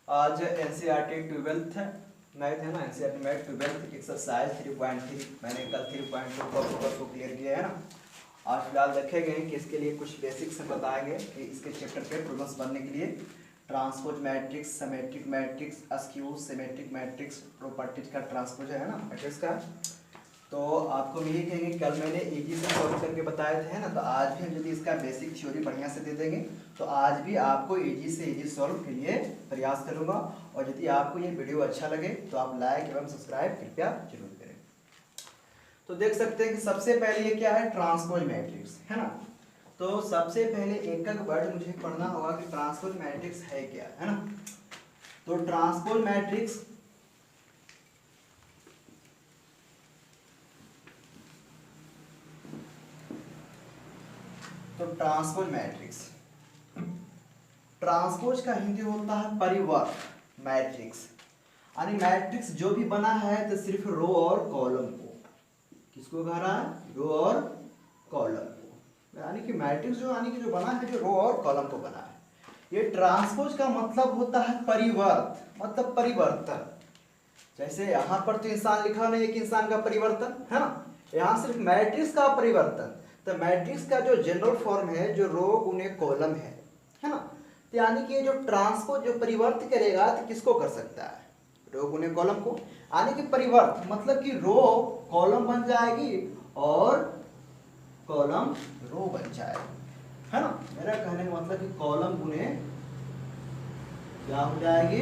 आज NCERT 12th math है ना, एनसीईआरटी मैथ 12th एक्सरसाइज 3.3 मैंने कल 3.2 को क्लियर किया है ना। आज फिलहाल देखेंगे कि इसके लिए कुछ बेसिक्स बताएंगे कि इसके चैप्टर के प्रॉब्लम्स बनने के लिए transpose matrix, symmetric matrix, askew symmetric matrix, properties का ट्रांसपोज है ना मैट्रिक्स का। तो आपको यही कहेंगे, कल मैंने इजी से सॉल्व करके बताए थे ना, तो आज भी हम यदि इसका बेसिक थ्योरी बढ़िया से दे देंगे तो आज भी आपको इजी से इजी सॉल्व के लिए प्रयास करूंगा। और यदि आपको ये वीडियो अच्छा लगे तो आप लाइक एवं सब्सक्राइब कृपया जरूर करें। तो देख सकते हैं कि सबसे पहले ये क्या है, ट्रांसपोज मैट्रिक्स है ना। तो सबसे पहले एक एक वर्ड मुझे पढ़ना होगा कि ट्रांसपोज मैट्रिक्स है क्या, है ना। तो ट्रांसपोज मैट्रिक्स ट्रांसपोज का हिंदी होता है परिवर्त मैट्रिक्स। यानी मैट्रिक्स जो भी बना है तो सिर्फ रो और कॉलम को, किसको कह रहा है, रो और कॉलम को, यानी कि मैट्रिक्स जो बना है जो रो और कॉलम को बना है। ये ट्रांसपोज का मतलब होता है परिवर्त, मतलब परिवर्तन। जैसे यहाँ पर तो इंसान लिखा नहीं है कि इंसान का परिवर्तन है ना, यहाँ सिर्फ मैट्रिक्स का परिवर्तन। तो मैट्रिक्स का जो जनरल फॉर्म है जो रो गुने कॉलम है ना। तो यानी कि जो ट्रांसपोज जो परिवर्त करेगा तो किसको कर सकता है, रो गुने कॉलम को। यानी कि परिवर्त मतलब कि रो कॉलम बन जाएगी और कॉलम रो बन जाएगी, है ना। मेरा कहने का मतलब कि कॉलम गुने क्या हो जाएगी,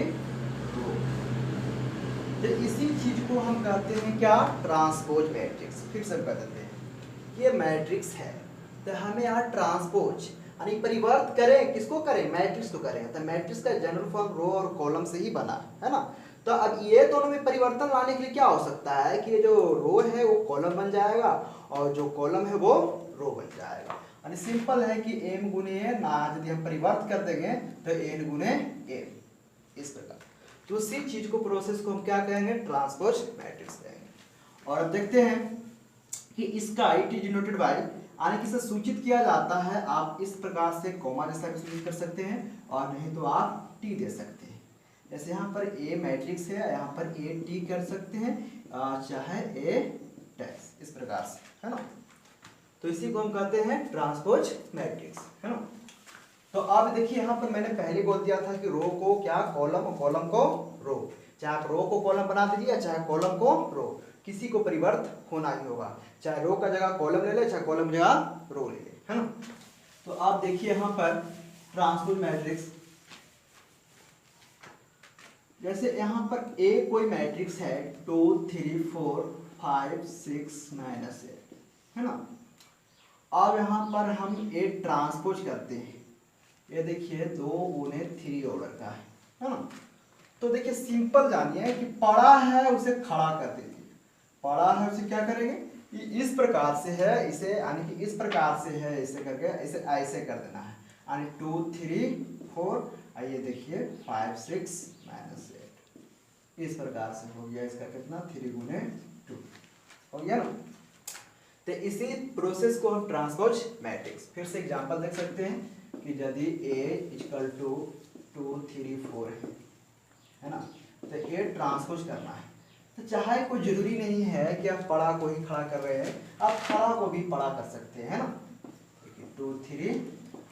रो। तो इसी चीज को हम कहते हैं क्या, ट्रांसपोज मैट्रिक्स। फिर से बता देते हैं ये मैट्रिक्स है तो हमें यहाँ ट्रांसपोज यानी परिवर्त करें, किसको करें, मैट्रिक्स को करें। तो मैट्रिक्स का जनरल फॉर्म रो और कॉलम से ही बना है ना। तो अब ये दोनों में परिवर्तन लाने के लिए क्या हो सकता है कि ये जो रो है वो कॉलम बन जाएगा और जो कॉलम है वो रो बन जाएगा। यानी सिंपल है कि m गुने n ना, यदि हम परिवर्त कर देंगे तो n गुने m, इस प्रकार। तो उसी चीज को, प्रोसेस को हम क्या कहेंगे, ट्रांसपोज मैट्रिक्स कहेंगे। और अब देखते हैं कि इसका इट इज डिनोटेड बाय, यानी कि इसे सूचित किया जाता है, आप इस प्रकार से कोमा जैसा भी सूचित कर सकते हैं और नहीं तो आप टी दे सकते हैं। जैसे यहाँ पर ए मैट्रिक्स है, यहाँ पर ए टी कर सकते हैं, चाहे ए डैश, इस प्रकार से, है ना। तो इसी को हम कहते हैं ट्रांसपोज मैट्रिक्स, है ना। तो अब देखिए यहाँ पर मैंने पहले बोल दिया था कि रो को क्या कॉलम और कॉलम को रो, चाहे आप रो को कॉलम बना दीजिए चाहे कॉलम को रो, किसी को परिवर्त होना ही होगा, चाहे रो का जगह कॉलम ले ले चाहे कॉलम जगह रो ले ले, है ना। तो आप देखिए यहाँ पर ट्रांसपोज मैट्रिक्स, जैसे यहाँ पर ए कोई मैट्रिक्स है 2 3 4 5 6 -8, है ना। अब यहाँ पर हम ए ट्रांसपोज करते हैं, ये देखिए 2 गुने 3 ऑर्डर का है ना। तो देखिए सिंपल जानिए कि पड़ा है उसे खड़ा कर दीजिए, पड़ा है उसे क्या करेंगे, इस प्रकार से है इसे, यानी कि इस प्रकार से है इसे करके इसे ऐसे कर देना है, यानी 2 3 4, आइए देखिए 5 6 -8, इस प्रकार से हो गया इसका कितना, 3 गुने 2 हो गया ना। तो इसी प्रोसेस को हम ट्रांसपोज मैट्रिक्स, फिर से एग्जांपल देख सकते हैं कि यदि a इक्वल टू 2 3 4 है ना, तो ये ट्रांसपोज करना है। तो चाहे कोई जरूरी नहीं है कि आप पड़ा को ही खड़ा कर रहे हैं, आप खड़ा को भी पड़ा कर सकते हैं, है ना। 2 3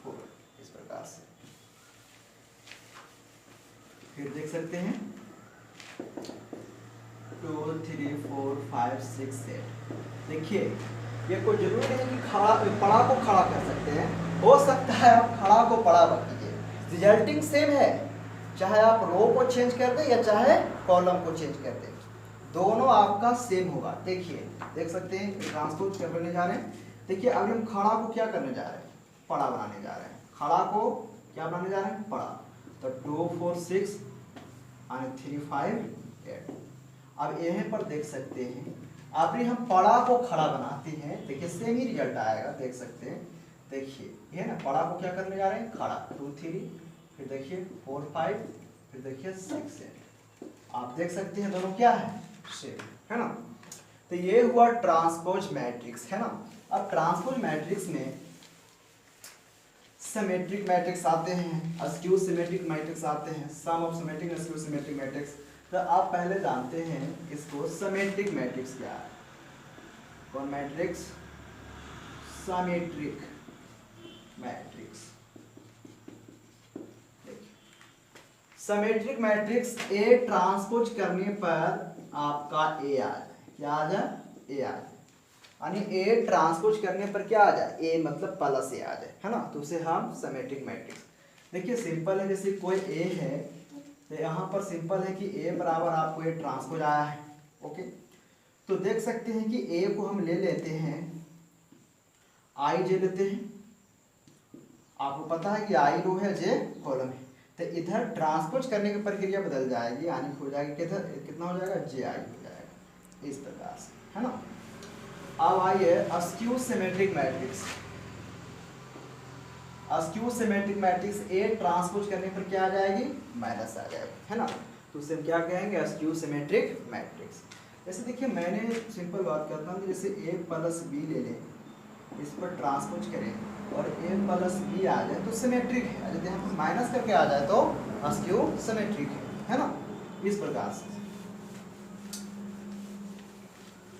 4 इस प्रकार से, फिर देख सकते हैं 2 3 4 5 6 8। देखिए ये कोई जरूरी नहीं कि पड़ा को खड़ा कर सकते हैं, हो सकता है आप खड़ा को पड़ा बन कीजिए, रिजल्टिंग सेम है, चाहे आप रो को चेंज कर दें या चाहे कॉलम को चेंज कर दें, दोनों आपका सेम होगा। देखिए देख सकते हैं ट्रांसपोज करने जा रहे हैं। देखिए अभी हम खड़ा को क्या करने जा रहे हैं, पड़ा बनाने जा रहे हैं, खड़ा को क्या बनाने जा रहे हैं, पड़ा। तो 2 4 6 और 3 5 8। अब यहीं पर देख सकते हैं अभी हम पड़ा को खड़ा बनाते हैं, देखिए सेम ही रिजल्ट आएगा, देख सकते हैं। देखिए ये ना, पड़ा को क्या करने जा रहे हैं, खड़ा 2 3, फिर देखिए 4 5, फिर देखिए 6 8, आप देख सकते हैं दोनों क्या है, सेम, है ना। तो ये हुआ ट्रांसपोज मैट्रिक्स, है ना। अब ट्रांसपोज मैट्रिक्स में सिमेट्रिक मैट्रिक्स आते हैं, अस्क्यू सिमेट्रिक मैट्रिक्स आते हैं, sum of symmetric askew symmetric matrix. तो आप पहले जानते हैं इसको सिमेट्रिक मैट्रिक्स क्या है। कौन matrix? Symmetric matrix. Symmetric matrix A transpose करने पर आपका ए आ जाए। क्या आ जाए? ए आ जाए। यानी ए ट्रांसपोज करने पर क्या आ जाए? ए मतलब प्लस ए आ जाए, है ना। तो उसे हम सिमेट्रिक मैट्रिक्स। देखिए सिंपल है, जैसे कोई ए है तो यहाँ पर सिंपल है कि ए बराबर आपको ए ट्रांसपोज आया है। ओके, तो देख सकते हैं कि ए को हम ले लेते हैं, आई जे लेते हैं। आपको पता है कि आई रो है, जे कॉलम है, तो इधर ट्रांसपोज करने की प्रक्रिया बदल जाएगी, यानी हो जाएगी किधर, कितना हो जाएगा? जे आई हो जाएगा, इस प्रकार से, है ना। अब आइए askew symmetric matrix. Askew symmetric matrix A transpose करने पर क्या आ जाएगी? माइनस आ जाएगा, है ना। तो उसे हम क्या कहेंगे? Askew symmetric matrix. जैसे देखिए मैंने सिंपल बात करता हूँ, जैसे ए प्लस बी ले लें, इस पर ट्रांसपोज करें और ए प्लस बी आ जाए तो सिमेट्रिक है। यदि हम माइनस करके आ जाए तो अस्क्यू सिमेट्रिक है ना, इस प्रकार से।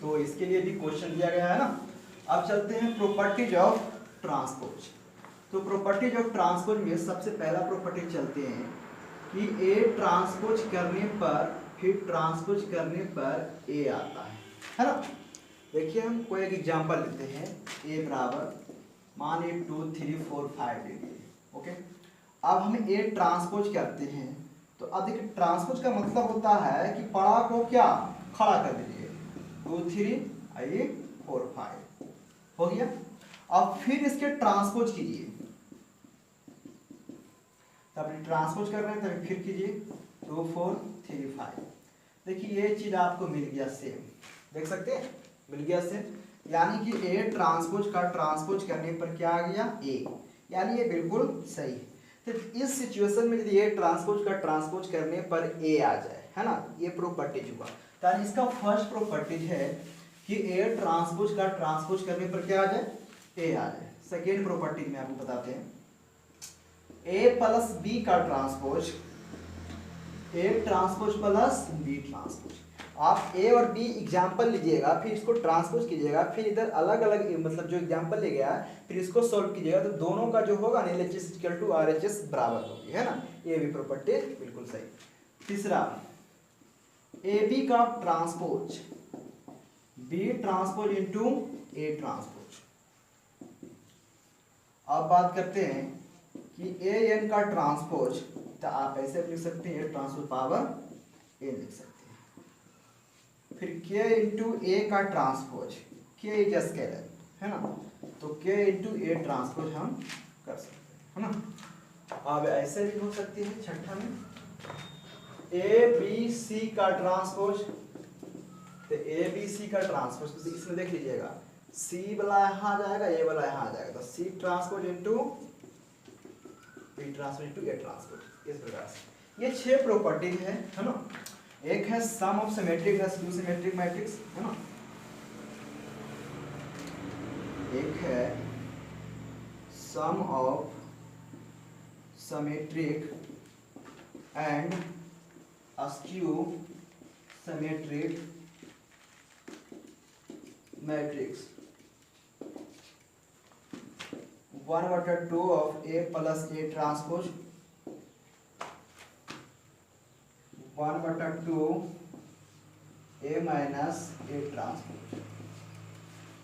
तो इसके लिए भी क्वेश्चन दिया गया है ना। अब चलते हैं प्रॉपर्टीज ऑफ ट्रांसपोज। तो प्रॉपर्टीज ऑफ ट्रांसपोज में सबसे पहला प्रॉपर्टी चलते हैं कि ए ट्रांसपोज करने पर, फिर ट्रांसपोज करने पर ए आता है ना। देखिए हम कोई एक एग्जांपल लेते हैं, ए बराबर मान लीजिए 2 3 4 5 ले लिए। ओके, अब हम ए ट्रांसपोज करते हैं, तो अब देखिए ट्रांसपोज का मतलब होता है कि पड़ा को क्या खड़ा कर दीजिए, 2 3 आइए 4 5 हो गया। अब फिर इसके ट्रांसपोज कीजिए, तब ट्रांसपोज कर रहे हैं तब फिर कीजिए 2 4 3 5। देखिए ये चीज आपको मिल गया सेम, देख सकते हैं मिल गया सेम। यानी कि ए ट्रांसपोज का ट्रांसपोज करने पर क्या आ गया? ए, यानी ये बिल्कुल सही है। तो इस सिचुएशन में यदि ए ट्रांसपोज का ट्रांसपोज करने पर ए आ जाए, है ना, ये प्रॉपर्टीज हुआ। तो इसका फर्स्ट प्रॉपर्टीज है कि ए ट्रांसपोज का ट्रांसपोज करने पर क्या आ जाए? ए आ जाए। सेकेंड प्रॉपर्टी में आपको बताते हैं, ए प्लस बी का transpose, A transpose plus B transpose. आप ए और बी एग्जाम्पल लीजिएगा, फिर इसको ट्रांसपोज कीजिएगा, फिर इधर अलग अलग मतलब जो एग्जाम्पल ले गया फिर इसको सॉल्व कीजिएगा, तो दोनों का जो होगा ना LHS इक्वल टू RHS बराबर होगी, है ना। ये भी प्रॉपर्टी बिल्कुल सही। तीसरा, ए बी का transpose B transpose into A transpose. अब बात करते हैं कि ए एन का ट्रांसपोज, तो आप ऐसे लिख सकते हैं ए ट्रांसपोज पावर ए लिख सकते हैं। फिर k इंटू ए का transpose, k is a scalar, है ना, तो k इंटू ए ट्रांसपोज हम कर सकते हैं, है ना। अब ऐसे भी हो सकती है छठा में ए बी सी का ट्रांसपोज, तो ए बी सी का ट्रांसपोज इसमें देख लीजिएगा, सी वाला यहाँ आ जाएगा, ए वाला यहाँ आ जाएगा, तो C transpose into B transpose into A transpose, इस प्रकार से। ये 6 प्रॉपर्टी है ना। एक है sum of symmetric askew symmetric matrix, है ना। एक है sum of symmetric and askew symmetric matrix, 1/2 of A plus A transpose, 1/2 A minus A transpose,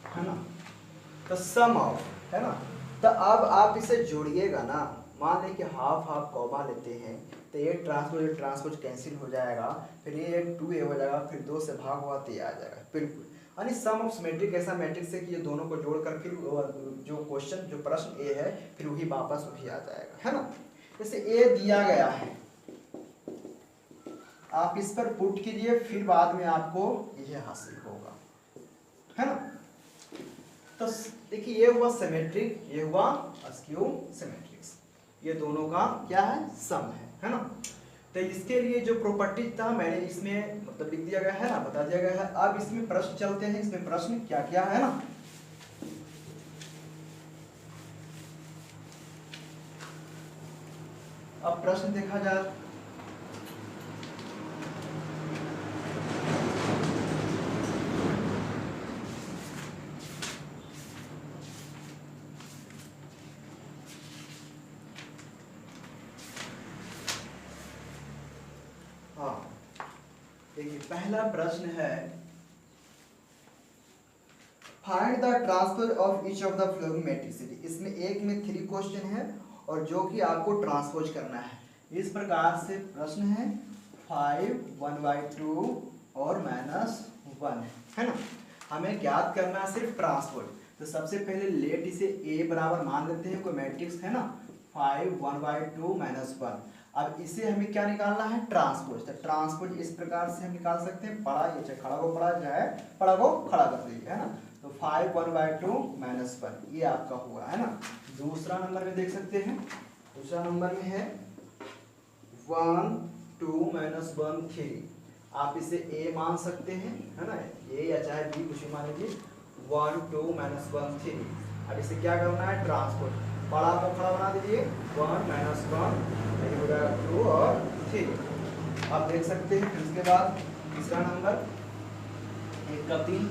है ना। तो सम ऑफ, है ना। तो अब आप इसे जोड़िएगा ना, मान लें कि हाफ हाफ कॉमा लेते हैं, तो ये ट्रांसपोज कैंसिल हो जाएगा, फिर ये 2a हो जाएगा, फिर 2 से भाग हुआ तो ये आ जाएगा, बिल्कुल। यानी सम ऑफ सिमेट्रिक ऐसा मैट्रिक्स है कि ये दोनों को जोड़कर फिर जो क्वेश्चन जो प्रश्न ए है फिर वही वापस वही आ जाएगा, है ना। जैसे ए दिया गया है, आप इस पर पुट कीजिए, फिर बाद में आपको यह हासिल होगा, है ना। तो देखिए ये हुआ सिमेट्रिक, ये हुआ अस्क्यू सिमेट्रिक्स, ये दोनों का क्या है? सम है ना। तो इसके लिए जो प्रॉपर्टी था मैंने इसमें मतलब लिख दिया गया है ना, बता दिया गया है। अब इसमें प्रश्न चलते हैं, इसमें प्रश्न क्या क्या है ना। अब प्रश्न देखा जाए। हाँ देखिए पहला प्रश्न है, find the transfer of each of the flowing matrices. इसमें एक में 3 क्वेश्चन है और जो कि आपको ट्रांसपोज करना है। इस प्रकार से प्रश्न है 5 1/2 और -1 है ना। हमें ज्ञात करना है सिर्फ ट्रांसपोज। तो सबसे पहले लेट इसे A बराबर मान लेते हैं, कोई मैट्रिक्स है ना 5 1/2 -1। अब इसे हमें क्या निकालना है, ट्रांसपोज। तो ट्रांसपोज इस प्रकार से हम निकाल सकते हैं, पड़ा ये चाहे खड़ा को पड़ा जाए, पड़ा को खड़ा कर दीजिए है ना। तो 5 1/2 -1 ये आपका हुआ है ना। दूसरा नंबर में देख सकते हैं, दूसरा नंबर में है 1 2 -1 3। आप इसे A मान सकते हैं है ना, A या चाहे B कुछ भी मान लीजिए। 1 2 -1 3। अब इसे क्या करना है, ट्रांसपोज। बड़ा को खड़ा बना दीजिए, 1 -1 2 और 3। आप देख सकते हैं। फिर उसके बाद तीसरा नंबर 1 का 3,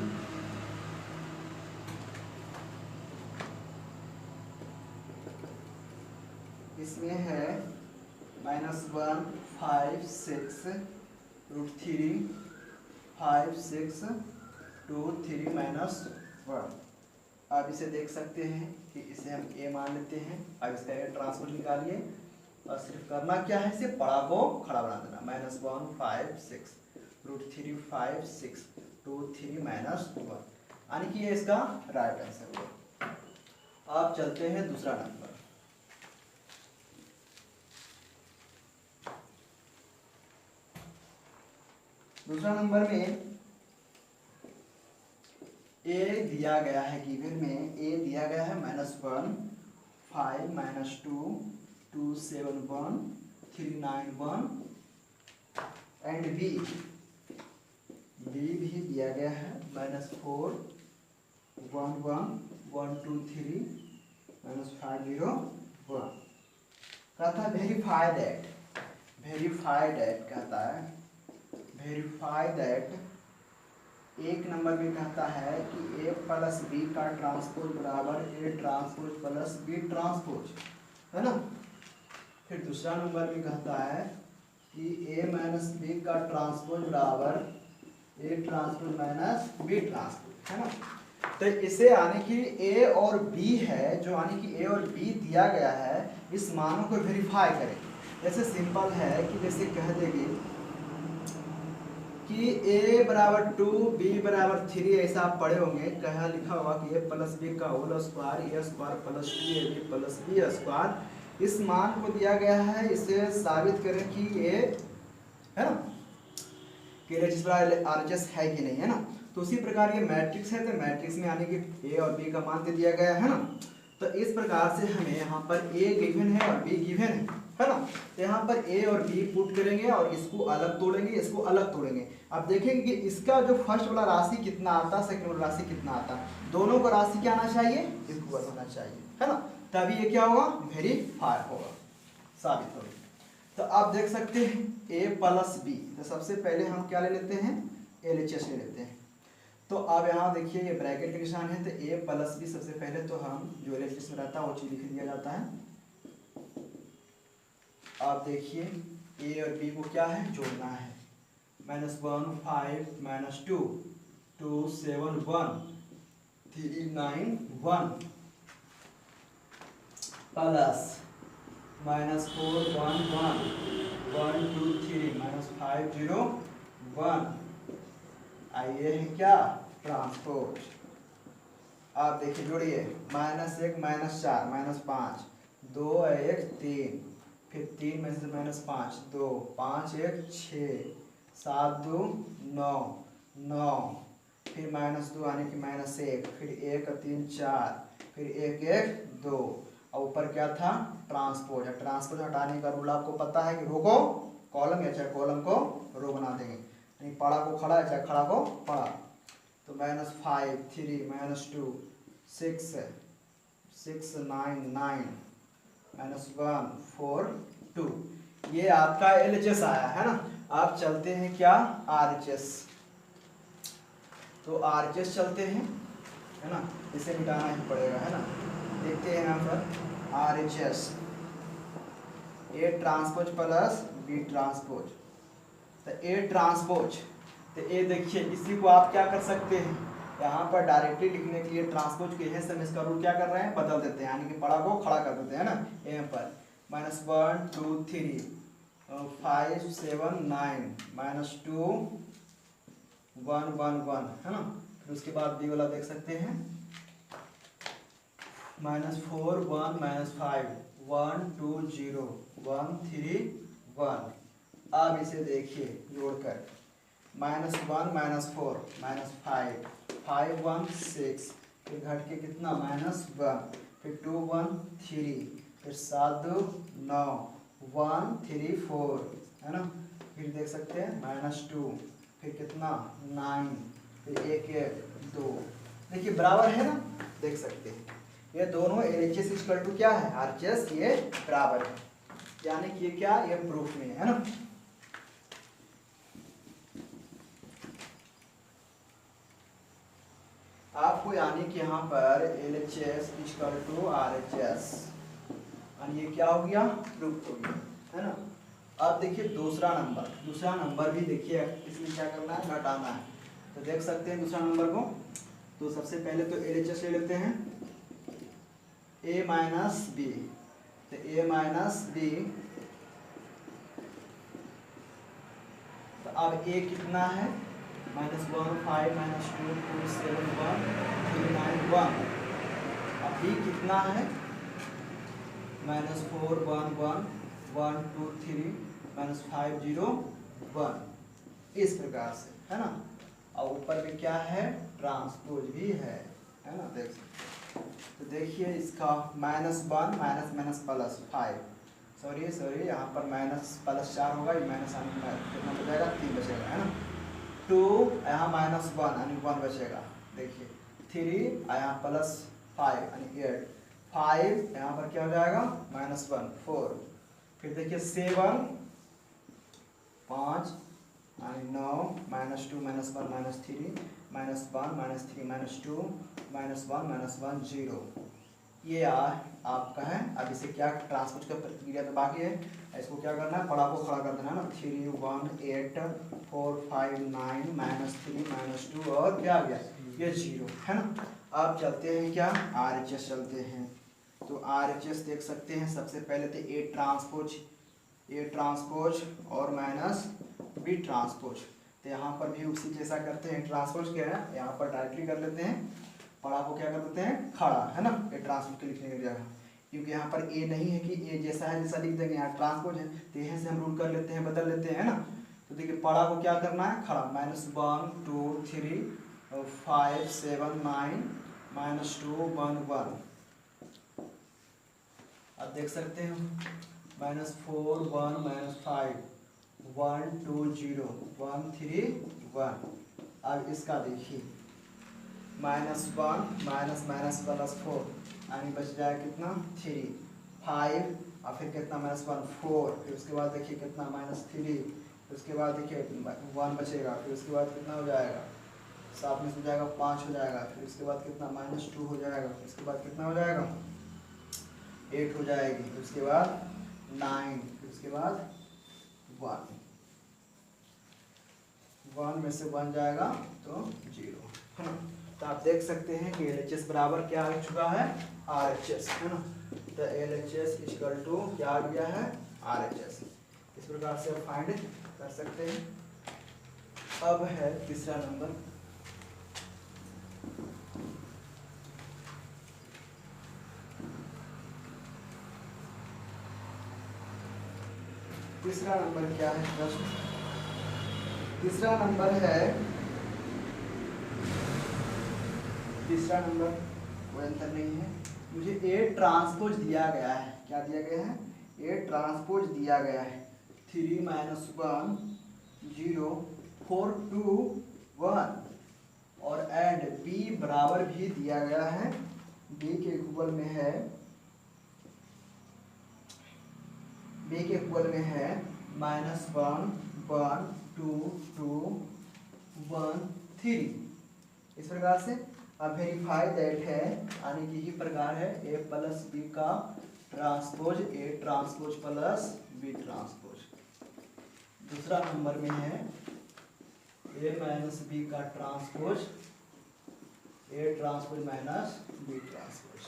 इसमें है -1 5 6 √3 5 6 2 3 -1। आप इसे देख सकते हैं कि इसे हम A मान लेते हैं। अब इसका ट्रांसपोज निकालिए और सिर्फ करना क्या है, इसे बड़ा को खड़ा बना देना। -1 5 6 √3 5 6 2 3 -1, यानी कि ये इसका राइट आंसर हुआ। आप चलते हैं दूसरा नंबर। दूसरा नंबर में A दिया गया है, गिवन में A दिया गया है -1 5 -2 2 7 1 3 9 1 एंड B भी दिया गया है -4 1 1 1 2 3 -5 0 1। कहता है वेरीफाई दैट कहता है वेरीफाई दैट। एक नंबर में कहता है कि A प्लस B का ट्रांसपोज बराबर A transpose plus B transpose है ना। फिर दूसरा नंबर में कहता है कि A माइनस B का ट्रांसपोज बराबर A transpose minus B transpose है ना। तो इसे यानी कि A और B है, जो यानी कि A और B दिया गया है, इस मानों को वेरीफाई करें। जैसे सिंपल है कि जैसे कह देंगे कि A बराबर 2 B बराबर 3, ऐसा आप पढ़े होंगे। कहा लिखा होगा कि A प्लस B का whole square A square plus 2AB plus B square. इस मान को दिया गया है, इसे साबित करें कि ये है ना कि RHS है कि नहीं है ना। तो उसी प्रकार ये मैट्रिक्स है, तो मैट्रिक्स में यानी कि A और B का मान दे दिया गया है ना। तो इस प्रकार से हमें यहाँ पर A गिवन है और B गिवन है ना। तो यहाँ पर A और B पुट करेंगे और इसको अलग तोड़ेंगे, इसको अलग तोड़ेंगे। अब देखेंगे कि इसका जो फर्स्ट वाला राशि कितना आता, सेकंड वाला राशि कितना आता, दोनों का राशि क्या आना चाहिए, इक्वल होना चाहिए है ना। तभी ये क्या होगा, वेरीफाई होगा, साबित होगा। तो आप देख सकते हैं A प्लस B। तो सबसे पहले हम क्या ले लेते हैं, LHS ले लेते हैं। तो अब यहाँ देखिए ये ब्रैकेट के निशान है, तो A प्लस B सबसे पहले तो हम जो LHS में रहता है वो चीज लिख दिया जाता है। आप देखिए A और B को क्या है, जोड़ना है। -1 5 -2 2 7 1 3 9 1 प्लस -4 1 1 1 2 3 -5 0 1। आइए है क्या, ट्रांसपोज। आप देखिए जोड़िए, -1 -4 -5 2 1 3, फिर 3 में से -5 2 5 1 6 7 2 9 9, फिर -2 आने की -1, फिर 1 3 4, फिर 1 1 2 और ऊपर क्या था, ट्रांसपोज। ट्रांसपोज हटाने का रूल आपको पता है कि रो को कॉलम या चाहे कॉलम को रो बना देंगे, यानी पड़ा को खड़ा या चाहे खड़ा को पड़ा। तो -5 3 -2 6 6 9 9 -1 4 2 2, ये आपका LHS आया है ना। आप चलते हैं क्या RHS, तो RHS चलते हैं है ना, इसे मिटाना ही पड़ेगा है ना। देखते हैं यहाँ पर RHS A transpose plus B transpose, तो A ट्रांसपोज, तो ये देखिए इसी को आप क्या कर सकते हैं यहाँ पर डायरेक्टली लिखने के लिए ट्रांसपोज के हैं हम इसका रूल क्या कर रहे हैं बदल देते हैं, यानी कि बड़ा को खड़ा कर देते हैं ना। यहाँ पर -1 2 3 5 7 9 -2 1 1 1 है ना। फिर उसके बाद बी वाला देख सकते हैं -4 1 -5 1 2 0 1 3 1। अब इसे देखिए जोड़कर -1 -4 -5 5 1 6, फिर घट के कितना -1, फिर 2 1 3, फिर 7 2 9 1 3 4 है ना। फिर देख सकते हैं -2, फिर कितना 9, फिर 1 1 2, देखिए बराबर है ना, देख सकते हैं ये दोनों LHS इक्वल टू क्या है RHS, ये बराबर है, यानी कि ये क्या ये प्रूफ में है ना। आपको यानी कि यहाँ पर LHS इक्वल टू RHS, और ये क्या हो गया प्रूफ हो गया है ना। अब देखिए दूसरा नंबर भी देखिए इसमें क्या करना है घटाना है, तो देख सकते हैं दूसरा नंबर को। तो सबसे पहले तो LHS ले लेते हैं A माइनस बी, तो A माइनस बी, तो अब A कितना है -1 5 -2 2 7 1 3 9 1। अब B कितना है -4 1 1 1 2 3 -5 0 1, इस प्रकार से है ना। और ऊपर में क्या है ट्रांसपोज भी है ना, देख सकते हैं। तो देखिए इसका -1 माइनस प्लस 5, सॉरी यहाँ पर -+4 होगा, ये माइनस आने में कितना बचेगा 3 बचेगा है ना। 2 यहाँ -1 यानी 1 बचेगा, देखिए 3 यहाँ +5 यानी 8, 5 यहाँ पर क्या हो जाएगा -1 4, फिर देखिए 7 5 यानी 9 -2 -1 -3 -1 -3 -2 -1 0, ये आपका है। अब इसे क्या ट्रांसपोज का प्रक्रिया तो बाकी है, इसको क्या करना है बड़ा को खड़ा कर देना है ना। 3 1 8 4 5 9 -3 -2 और क्या आ गया ये 0 है ना। अब चलते हैं क्या RHS चलते हैं, तो RHS देख सकते हैं सबसे पहले तो A ट्रांसपोज और -B ट्रांसपोज, तो यहाँ पर भी उसी जैसा करते हैं। ट्रांसपोज क्या है यहाँ पर डायरेक्टली कर लेते हैं, बड़ा को क्या कर देते हैं खड़ा है ना ए ट्रांसपोज के लिखने की जगह, क्योंकि यहाँ पर A नहीं है कि A जैसा है जैसा लिख देंगे, यहाँ ट्रांसपोज है तो यहाँ से हम रूल कर लेते हैं बदल लेते हैं ना। तो देखिए बड़ा को क्या करना है खड़ा -1 2 3 5 7 9 -2 1 1। अब देख सकते हैं -4 1 -5 1 2 0 1 3 1। अब इसका देखिए -1 +4 यानी बच जाए कितना 3 5, और फिर कितना -1 4, फिर उसके बाद देखिए कितना -3, फिर उसके बाद देखिए 1 बचेगा, फिर उसके बाद कितना हो जाएगा 7 में से जाएगा 5 हो जाएगा, फिर उसके बाद कितना -2 हो जाएगा, फिर उसके बाद कितना हो जाएगा 8 हो जाएगी, फिर उसके बाद 9, फिर उसके बाद 1 में से 1 जाएगा तो 0 है ना। तो आप देख सकते हैं कि LHS बराबर क्या आ चुका है RHS है ना। तो LHS इक्वल टू क्या आ गया है RHS, इस प्रकार से आप फाइंड कर सकते हैं। अब है तीसरा नंबर, तीसरा नंबर क्या है प्रश्न, तीसरा नंबर है, तीसरा नंबर कोई अंतर नहीं है, मुझे A ट्रांसपोज दिया गया है, क्या दिया गया है A ट्रांसपोज दिया गया है 3 -1 0 4 2 1, और एंड B बराबर भी दिया गया है, B के इक्वल में है बी के इक्वल में है -1 1 2 2 1 3। इस प्रकार से अब वेरीफाई दैट है, यानी कि यही प्रकार है ए प्लस बी का transpose A transpose plus B transpose. दूसरा नंबर में है ए माइनस बी का transpose A transpose minus B transpose,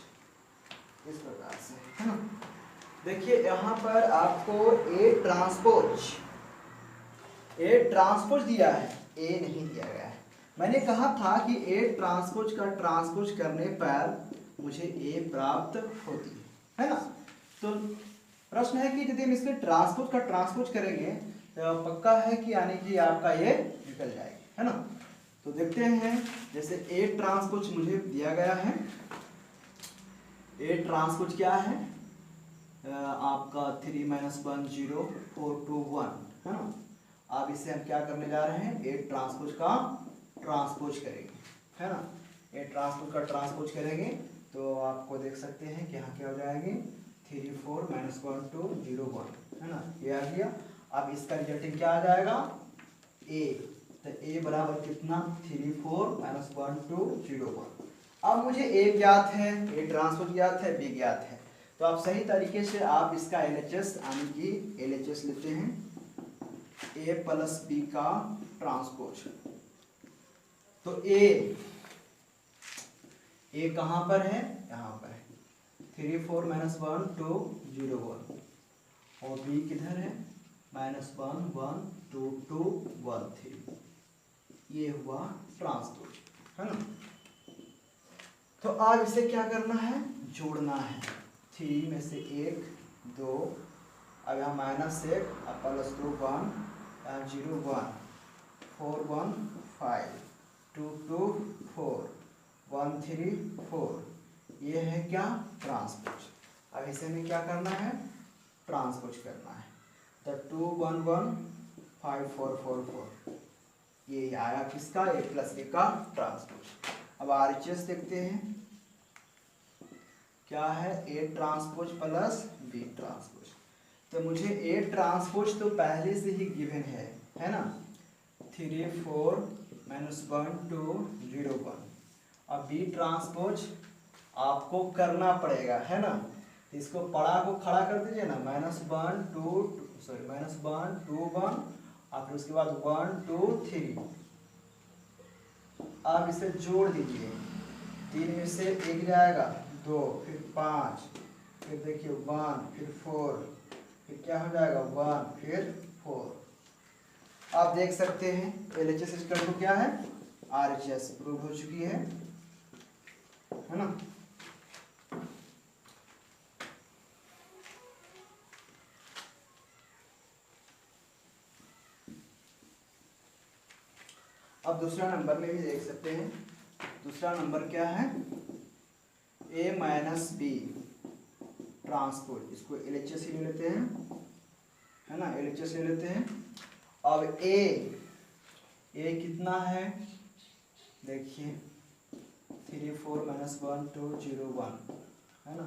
इस प्रकार से, है ना। देखिए यहाँ पर आपको ए ट्रांसपोज दिया है, ए नहीं दिया गया है। मैंने कहा था कि ए ट्रांसपोज का ट्रांसपोज करने पर मुझे ए प्राप्त होती है ना। तो प्रश्न है कि यदि हम इसके ट्रांसपोज का ट्रांसपोज करेंगे तो पक्का है कि यानी कि आपका ये निकल जाएगी, है ना। तो देखते हैं, जैसे ए ट्रांसपोज मुझे दिया गया है, ए ट्रांसपोज क्या है आपका 3 - 1 0 4 2 1, है ना। अब इसे हम क्या करने जा रहे हैं, ए ट्रांसपोज का ट्रांसपोज करेंगे, है ना। ए ट्रांसपोज का ट्रांसपोज करेंगे तो आपको देख सकते हैं कि यहाँ क्या हो जाएंगे 3 4 - 1 2 0 1, है ना, ये आ गया। अब इसका रिजल्टिंग क्या आ जाएगा ए, तो ए बराबर कितना 3 4 - 1 2 0 1। अब मुझे ए ज्ञात है, ए ट्रांसपोज ज्ञात है, बी ज्ञात है, तो आप सही तरीके से आप इसका एलएचएस यानी कि एलएचएस लेते हैं ए प्लस बी का ट्रांसपोज। तो ए कहां पर है, यहाँ पर है 3 4 - 1 2 0 1, और बी किधर है -1 1 2 2 1 3। ये हुआ ट्रांसपोज, है ना। तो अब इसे क्या करना है, जोड़ना है। 3 में से 1 2, अब यहाँ -1 अब +2 1, 0 1 4 1 5 2 2 4 1 3 4, ये है क्या ट्रांसपोज। अब इसे में क्या करना है, ट्रांसपोज करना है। तो 2 1 1 5 4 4 4, ये आया किसका, ए प्लस बी का ट्रांसपोज। अब आरएचएस देखते हैं क्या है, A transpose plus B transpose. तो मुझे ए ट्रांसपोज तो पहले से ही गिवन है ना, 3 4 - 1 2 0 1। अब बी ट्रांसपोज आपको करना पड़ेगा, है ना। तो इसको पड़ा को खड़ा कर दीजिए ना, -1 2 -1 2 1, और फिर उसके बाद 1 2 3। अब इसे जोड़ दीजिए, 3 में से 1 जाएगा 2, फिर 5, फिर देखिए 1, फिर 4, फिर क्या हो जाएगा 1, फिर 4। आप देख सकते हैं एलएचएस इक्वल टू क्या है, आरएचएस प्रूव हो चुकी है ना। अब दूसरा नंबर में भी देख सकते हैं, दूसरा नंबर क्या है, ए माइनस बी ट्रांसपोज। इसको एलएचएस ही ले लेते हैं, है ना, एलएचएस ले लेते हैं। अब ए कितना है, देखिए 3 4 - 1 2 0 1, है ना।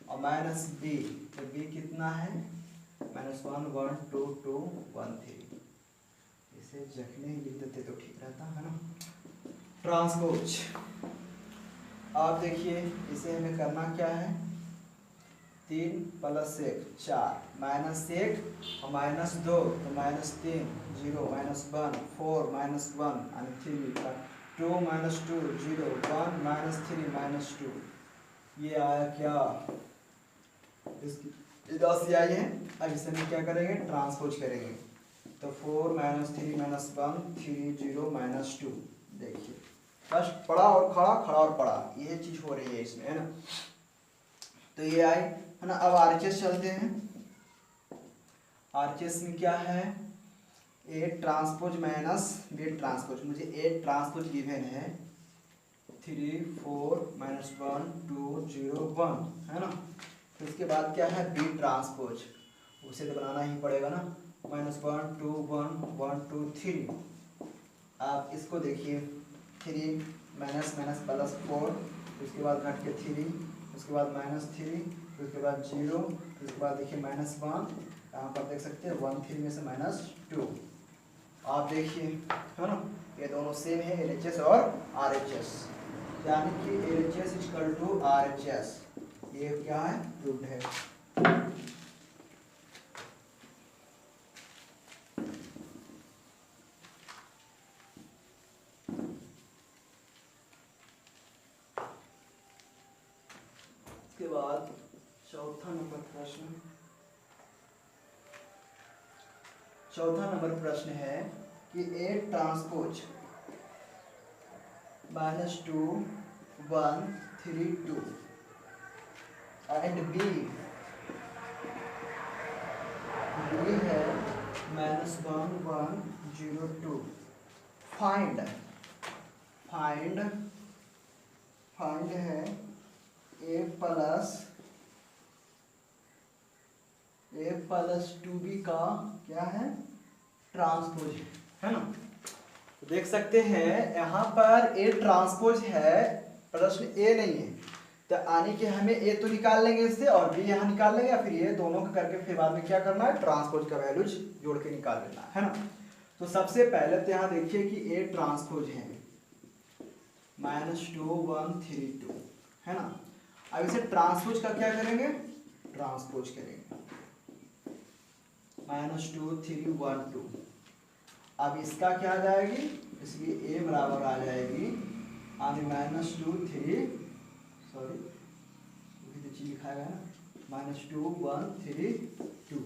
और माइनस बी, तो बी कितना है -1 1 2 2 1 3। इसे जखने ही लिख देते तो ठीक रहता, है ना। ट्रांसपोज, आप देखिए इसे हमें करना क्या है, 3 + 1 4, -1 और -2 तो -3 0 -1 4 -1 and 3 2 -2 0 1 -3 -2, ये आया क्या, इसकी राशि आई है। अब इसे हम क्या करेंगे, ट्रांसपोज करेंगे। तो 4 -3 -1 3 0 -2, देखिए बस पड़ा और खड़ा, खड़ा और पड़ा, ये चीज हो रही है इसमें, है ना। तो ये आई, है ना। अब आरएचएस चलते हैं, आरएचएस में क्या है, A transpose minus B transpose. मुझे ए ट्रांसपोज गिवन है 3 4 - 1 2 0 1, है ना। फिर उसके बाद क्या है, बी ट्रांसपोज, उसे तो बनाना ही पड़ेगा ना, -1 2 1 1 2 3। आप इसको देखिए 3 - -+4, उसके बाद घट के 3, उसके बाद -3, फिर उसके बाद 0, फिर उसके बाद देखिए -1, यहाँ पर देख सकते हैं 1 3 में से -2। आप देखिए है ना, ये दोनों सेम है LHS और RHS, यानी कि LHS इक्वल टू RHS, ये क्या है, प्रूव्ड है। उसके बाद चौथा नंबर प्रश्न है कि A ट्रांसपोज -2 1 3 2 एंड B है -1 1 0 2। फाइंड है A प्लस 2B का क्या है, ट्रांसपोज है ना। तो देख सकते हैं यहाँ पर A ट्रांसपोज है, प्रश्न A नहीं है, तो यानी कि हमें A तो निकाल लेंगे इससे और B यहाँ निकाल लेंगे, या फिर ये दोनों का करके फिर बाद में क्या करना है, ट्रांसपोज का वैल्यूज जोड़ के निकाल लेना है ना। तो सबसे पहले तो यहाँ देखिए कि A ट्रांसपोज है -2 1 3 2 है ना। अब इसे ट्रांसपोज का क्या करेंगे, ट्रांसपोज करेंगे -2 3 1 2। अब इसका क्या आ जाएगी, इसलिए A बराबर आ जाएगी -2 3, सॉरी तो चीज लिखा है ना, -2 1 3 2।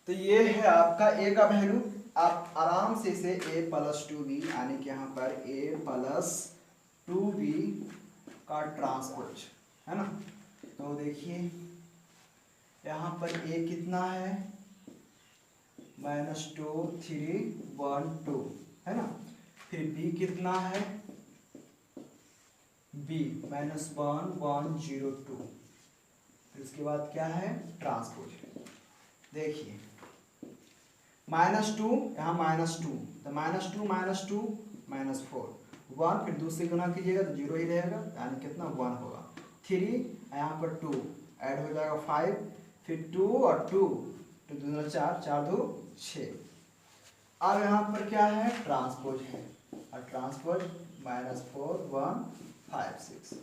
तो ये है आपका A का वैल्यू। आप आराम से इसे A प्लस 2B, यानी कि यहाँ पर A प्लस 2B का ट्रांसपोज है ना। तो देखिए यहाँ पर A कितना है, -2 3 1 2 है ना। फिर B कितना है, B -1 1 0 2। फिर उसके बाद क्या है, ट्रांसपोज। देखिए -2 यहाँ -2, तो -2 -4 1, फिर दूसरे गुना कीजिएगा तो 0 ही रहेगा, यानी कितना 1 होगा। 3 यहाँ पर 2 ऐड हो जाएगा 5, फिर 2 और 2 2 2 4 4 2 6। अब यहाँ पर क्या है, ट्रांसपोज है, और ट्रांसपोज -4 1 5 6,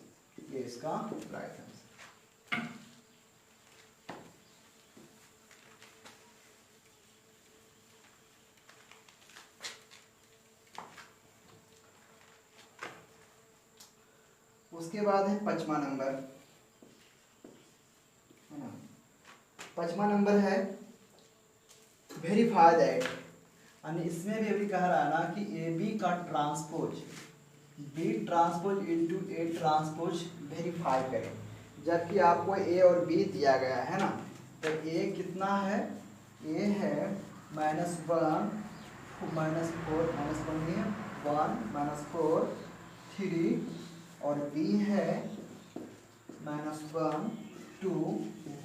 ये इसका राइट आंसर। उसके बाद है 5वां नंबर, है ना। 5वां नंबर है वेरीफाई दैट, यानी इसमें भी अभी कह रहा है ना कि AB का transpose B transpose into A transpose verify करें, जबकि आपको A और B दिया गया है ना। तो A कितना है, A है -1 -4 -1 -4 3, और B है -1 2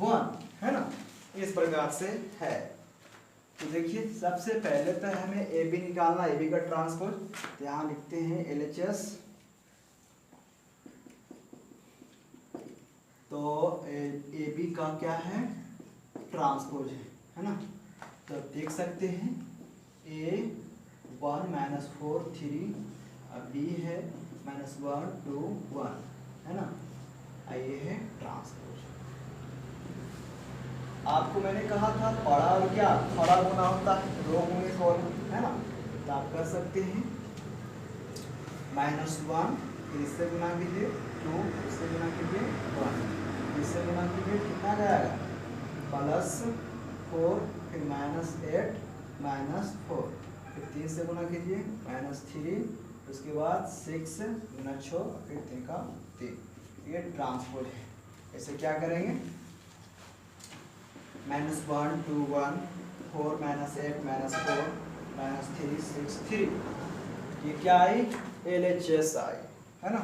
1 है ना, इस प्रकार से है। तो देखिए सबसे पहले तो हमें AB निकालना, AB का ट्रांसपोज, तो यहाँ लिखते हैं LHS। तो AB का क्या है, ट्रांसपोज है ना। तो देख सकते हैं A 1 -4 3, अब B है -1 2 1 है ना, ये है ट्रांसपोज। आपको मैंने कहा था बड़ा और क्या थोड़ा गुना होता है, रो गुणे कॉलम है ना। तो आप कर सकते हैं -1, फिर इससे गुना कीजिए 2, इससे गुना कीजिए 1, इससे गुना कीजिए कितना जाएगा +4, फिर -8 -4, फिर 3 से गुना कीजिए -3, उसके बाद 6 गुना 6, फिर 3 का 3, ये ट्रांसपोज है। ऐसे क्या करेंगे, -1 2 1 4 -8 -4 -3 6 3, ये क्या आई, LHS आई है ना।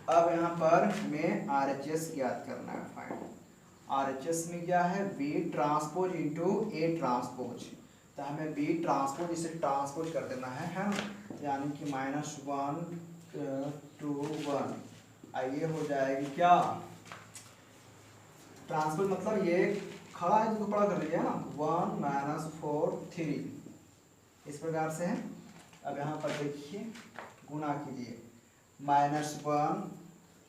अब यहाँ पर हमें RHS ज्ञात करना है, फाइंड। RHS में क्या है, B transpose into A transpose, तो हमें B ट्रांसपोज इसे ट्रांसपोज कर देना है ना, यानी कि -1 2 1, ये हो जाएगी क्या ट्रांसपोज मतलब ये खड़ा है तो खड़ा कर लिया ना, 1 माइनस 4 3 इस प्रकार से है। अब यहाँ पर देखिए गुना कीजिए, -1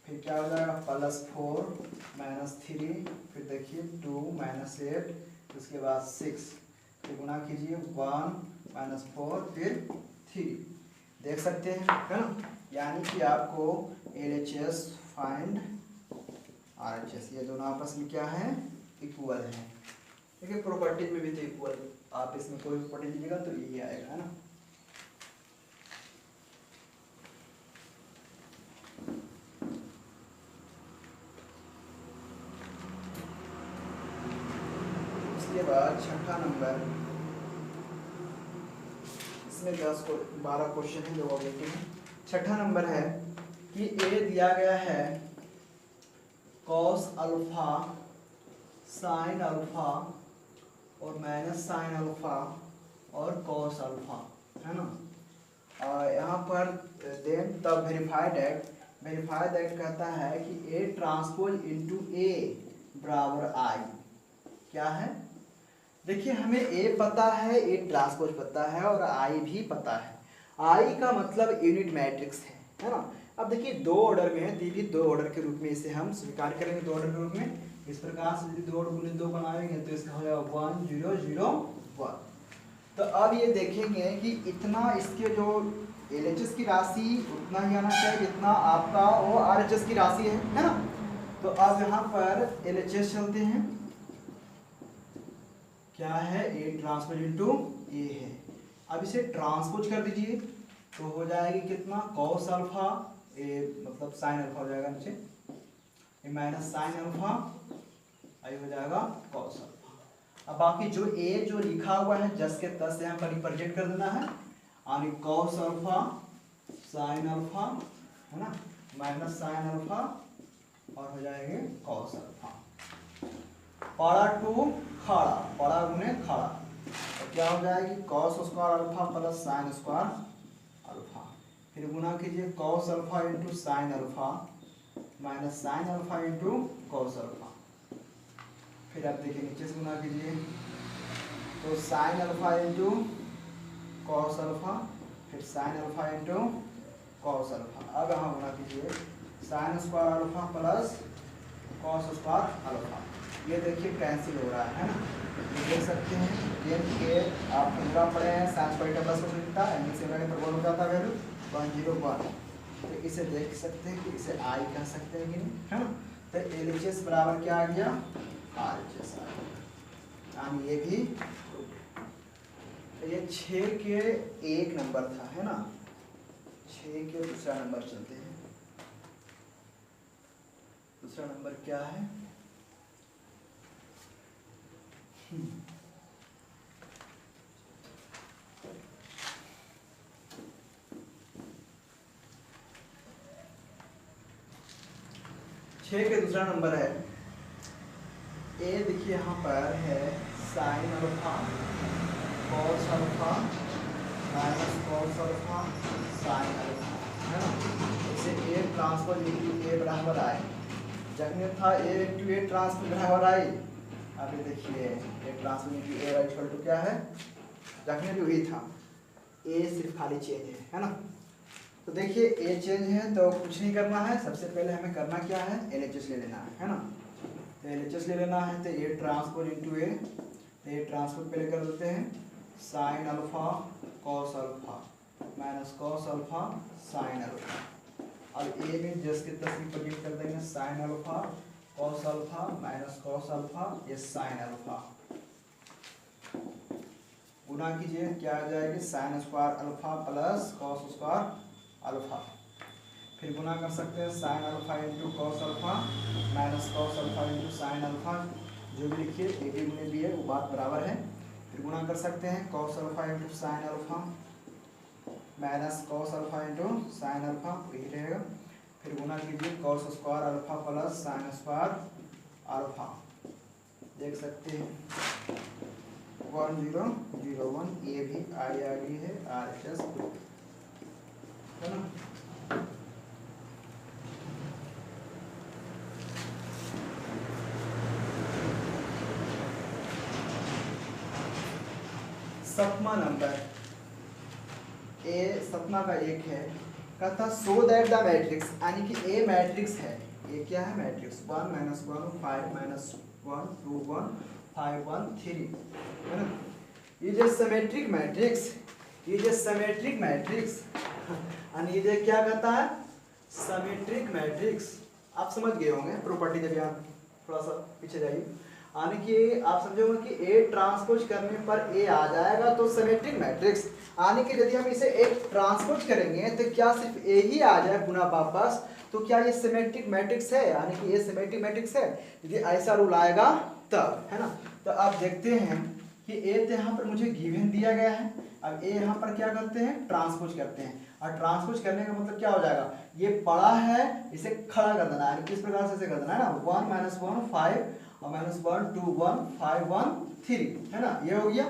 फिर क्या हो जाएगा +4 -3 फिर देखिए 2 -8 उसके बाद 6 फिर गुना कीजिए 1 -4 फिर 3 देख सकते हैं है ना। यानी कि आपको LHS फाइंड RHS ये दोनों आपस में क्या है इक्वल है। देखिए प्रॉपर्टी में भी तो इक्वल, आप इसमें कोई भी प्रॉपर्टी लीजिएगा तो यही आएगा है ना। उसके बाद छठा नंबर, इसमें 12 क्वेश्चन है जो ऑब्जेक्टिव है। छठा नंबर है कि ए दिया गया है कॉस अल्फा साइन अल्फा और माइनस साइन अल्फा और कॉस अल्फा है ना। यहाँ पर देन तब वेरीफाइड एक्ट कहता है कि ए ट्रांसपोज इनटू ए बराबर आई क्या है। देखिए हमें ए पता है, ए ट्रांसपोज पता है और आई भी पता है। आई का मतलब यूनिट मैट्रिक्स है ना। अब देखिए दो ऑर्डर में है तो भी दो ऑर्डर के रूप में इसे हम स्वीकार करेंगे, दो ऑर्डर के रूप में। इस प्रकार से यदि 2 गुने 2 बनाएंगे तो इसका हो जाएगा 1 0 0 1। तो अब ये देखेंगे कि इतना इसके जो LHS की राशि उतना ही आना चाहिए जितना आपका वो RHS की राशि है ना। तो अब यहाँ पर LHS चलते हैं, क्या है ए ट्रांसपोज इनटू ए है। अब इसे ट्रांसपोज कर दीजिए तो हो जाएगी कितना कॉस अल्फा ए मतलब साइन अल्फा हो जाएगा नीचे, ए माइनस साइन अल्फा आई हो जाएगा कॉस अल्फा। अब बाकी जो ए जो लिखा हुआ है जस के तस यहाँ पर रिप्रेजेंट कर देना है, यानी कॉस अल्फा साइन अल्फा है ना माइनस साइन अल्फा और हो जाएंगे कॉस अल्फा। पारा टू खड़ा, पारा गुने खड़ा तो क्या हो जाएगी cos square alpha plus sine square alpha. फिर गुना कीजिए cos alpha into sine alpha minus sine alpha into cos alpha. फिर आप देखिए नीचे से गुना कीजिए तो sine alpha into cos alpha फिर sine alpha into cos alpha. अब यहाँ गुना कीजिए sine square alpha plus cos square alpha. ये देखिए कैंसिल हो रहा है ना, ये देख सकते हैं गेम के आप पूरा पढ़े हैं साइन स्क्वायर प्लस को मिलता है एंगल से पर बोल हो जाता है वैल्यू 101। तो इसे देख सकते हैं कि इसे आई कह सकते हैं कि नहीं है ना। तो LHS बराबर क्या आ गया RHS आ गया, यानी ये भी। तो ये 6 के 1 नंबर था है ना। 6 के दूसरा नंबर चलते हैं। दूसरा नंबर क्या है 6 के दूसरा नंबर है ए। देखिए यहाँ पर है sine alpha cos alpha minus cos alpha sine alpha है ना। इसे ए ट्रांसपोज इनटू ए बराबर आए, जब था ए इंटू ए ट्रांसपोज बराबर आई। अब ये देखिए A transpose into A equal to क्या है, जखने भी वही था, ए सिर्फ खाली चेंज है ना। तो देखिए ए चेंज है तो कुछ नहीं करना है, सबसे पहले हमें करना क्या है LHS ले लेना है ना। तो LHS ले लेना है तो ए ट्रांसपोज इनटू ए, तो ए ट्रांसपोज पहले कर देते हैं sine alpha cos alpha minus cos alpha sine alpha. अब ए में जस के तस रिप्रेजेंट कर देंगे sine alpha cos alpha minus cos alpha ये साइन अल्फा। गुना कीजिए क्या आ जाएगी sign square alpha plus cos square alpha. फिर गुना कर सकते हैं sign alpha into cos alpha minus cos alpha into sine alpha, जो भी लिखिए ए बी गुने बी है वो बात बराबर है। फिर गुना कर सकते हैं cos alpha into sine alpha minus cos alpha into sine alpha यही रहेगा। फिर गुना कीजिए cos square alpha plus sine square alpha, देख सकते हैं 1001 ये भी आई आ गई है RHS है ना। 7वां नंबर, ए 7वां का एक है, कहता सो दैट द मैट्रिक्स, यानी कि ए मैट्रिक्स है, ये क्या है मैट्रिक्स 1 - 1 5 - 1 2 1 5 1 3 है ना, ये जो सिमेट्रिक मैट्रिक्स, ये जो सिमेट्रिक मैट्रिक्स और ये जो क्या कहता है सिमेट्रिक मैट्रिक्स, आप समझ गए होंगे प्रॉपर्टी, जब यहाँ थोड़ा सा पीछे जाइए, यानी कि आप समझोगे कि ए ट्रांसपोज करने पर ए आ जाएगा तो सिमेट्रिक मैट्रिक्स, यानी कि यदि हम इसे एक ट्रांसपोज करेंगे तो क्या सिर्फ ए ही आ जाए पुनः वापस, तो क्या ये सिमेट्रिक मैट्रिक्स है, यानी कि ये सिमेट्रिक मैट्रिक्स है, यदि ऐसा रूल आएगा तब, है ना। तो आप देखते हैं कि ए तो यहाँ पर मुझे गिवन दिया गया है, अब ए यहाँ पर क्या करते हैं ट्रांसपोज करते हैं, और ट्रांसपोज करने का मतलब क्या हो जाएगा, ये पड़ा है इसे खड़ा कर देना है, किस प्रकार से इसे कर देना है ना, 1 - 1 5 और -1 2 1 5 1 3 है ना, ये हो गया।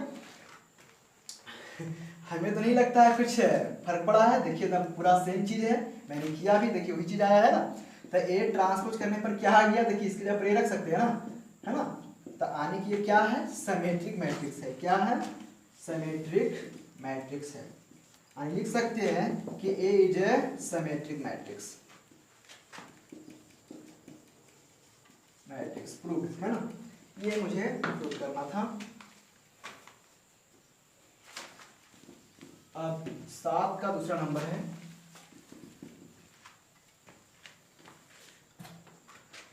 हमें तो नहीं लगता है कुछ फर्क पड़ा है, देखिए तो पूरा सेम चीज है, मैंने किया भी, देखिए वही चीज आया है ना। तो ए ट्रांसपोज करने पर क्या आ गया, देखिए इसके जगह रख सकते हैं ना, है ना। तो आने की ये क्या है सिमेट्रिक मैट्रिक्स है, क्या है सिमेट्रिक मैट्रिक्स है, और लिख सकते हैं कि A is a symmetric matrix, matrix prove है ना, ये मुझे प्रूव करना था। अब 7 का दूसरा नंबर है,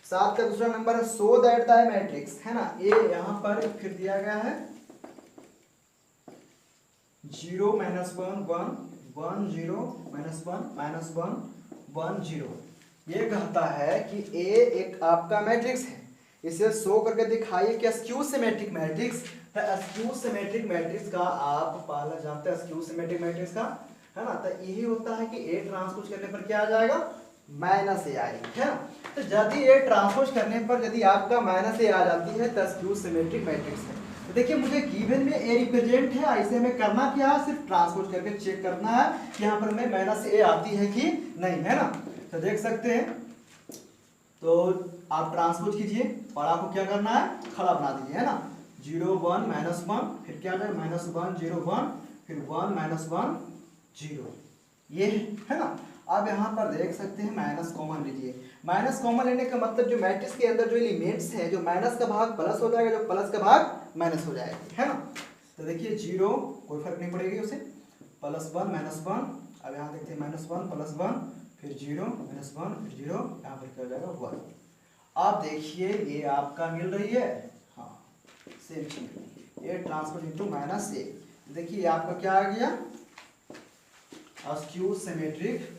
7 का दूसरा नंबर है सो दैट द मैट्रिक्स, है ना, ए यहां पर फिर दिया गया है 0 - 1 1 1 0 -1 -1 1 0, ये कहता है कि ए एक आपका मैट्रिक्स है, इसे शो करके दिखाइए कि स्क्यू सिमेट्रिक मैट्रिक्स, तो स्क्यू सिमेट्रिक मैट्रिक्स का आप पहले जानते हैं स्क्यू सिमेट्रिक मैट्रिक्स का, है ना, तो यही होता है कि ए ट्रांसपोज करने पर क्या आ जाएगा -a आएगी, है ना। तो यदि ए ट्रांसपोज करने पर यदि आपका -a आ जाती है तो स्क्यू सिमेट्रिक मैट्रिक्स है। तो देखिए मुझे गिवन में ए रिप्रेजेंट है, ऐसे हमें करना क्या है, सिर्फ ट्रांसपोज करके चेक करना है कि यहाँ पर हमें -a आती है कि नहीं, है ना। तो देख सकते हैं, तो आप ट्रांसपोज कीजिए, बड़ा को क्या करना है खड़ा बना दीजिए, है ना, 0 1 -1 फिर क्या जाए -1 0 1 फिर 1 -1 0, ये है ना। अब यहाँ पर देख सकते हैं माइनस कॉमन लीजिए, माइनस कॉमन लेने का मतलब जो मैट्रिक्स के अंदर जो एलिमेंट्स है, जो माइनस का भाग प्लस हो जाएगा, जो प्लस का भाग माइनस हो जाएगा, है ना। तो देखिए 0 कोई फर्क नहीं पड़ेगी उसे, +1 -1, अब यहाँ देखते हैं -1 +1 फिर 0 -1 फिर 0, यहाँ पर क्या हो जाएगा 1। आप देखिए ये आपका मिल रही है, हाँ सेम चीज, ये ट्रांसपोज इनटू -a, देखिए आपका क्या आ गया स्क्यू सिमेट्रिक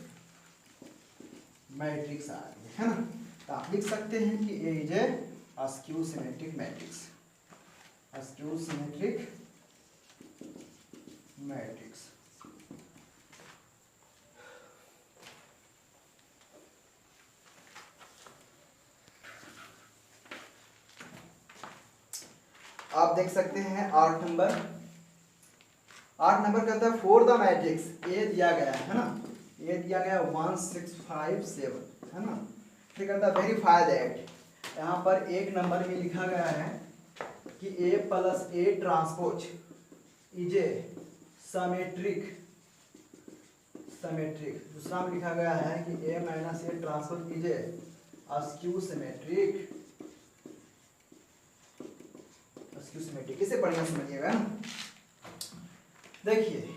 मैट्रिक्स आ गया, है ना। तो आप लिख सकते हैं कि A is a skew symmetric matrix, skew symmetric matrix. आप देख सकते हैं 8 नंबर, 8 नंबर कहता है फॉर द मैट्रिक्स, ए दिया गया है ना, ये दिया गया 1 6 5 7, है ना। फिर कहता है वेरीफाई दैट, यहाँ पर 1 नंबर में लिखा गया है कि a + a transpose is a symmetric, symmetric, दूसरा में लिखा गया है कि a - a transpose is a skew symmetric, skew symmetric, इसे बढ़िया समझिएगा ना। देखिए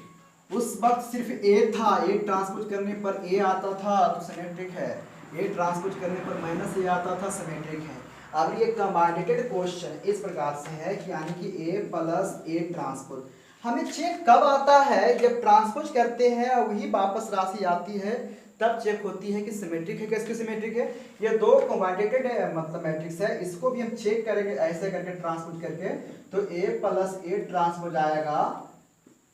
उस वक्त सिर्फ ए था, ए ट्रांसपोज करने पर ए आता था तो सिमेट्रिक है, ए ट्रांसपोज करने पर -a आता था सिमेट्रिक है। अब ये कमांडेटेड क्वेश्चन इस प्रकार से है कि यानी कि a + a ट्रांसपोज हमें चेक कब आता है, जब ट्रांसपोज करते हैं और वही वापस राशि आती है तब चेक होती है कि सिमेट्रिक है, किसकी सिमेट्रिक है। ये 2 कमांडेटेड मतलब मैट्रिक्स है, इसको भी हम चेक करेंगे ऐसे करके ट्रांसपोज करके, तो a + a ट्रांसपोज आएगा,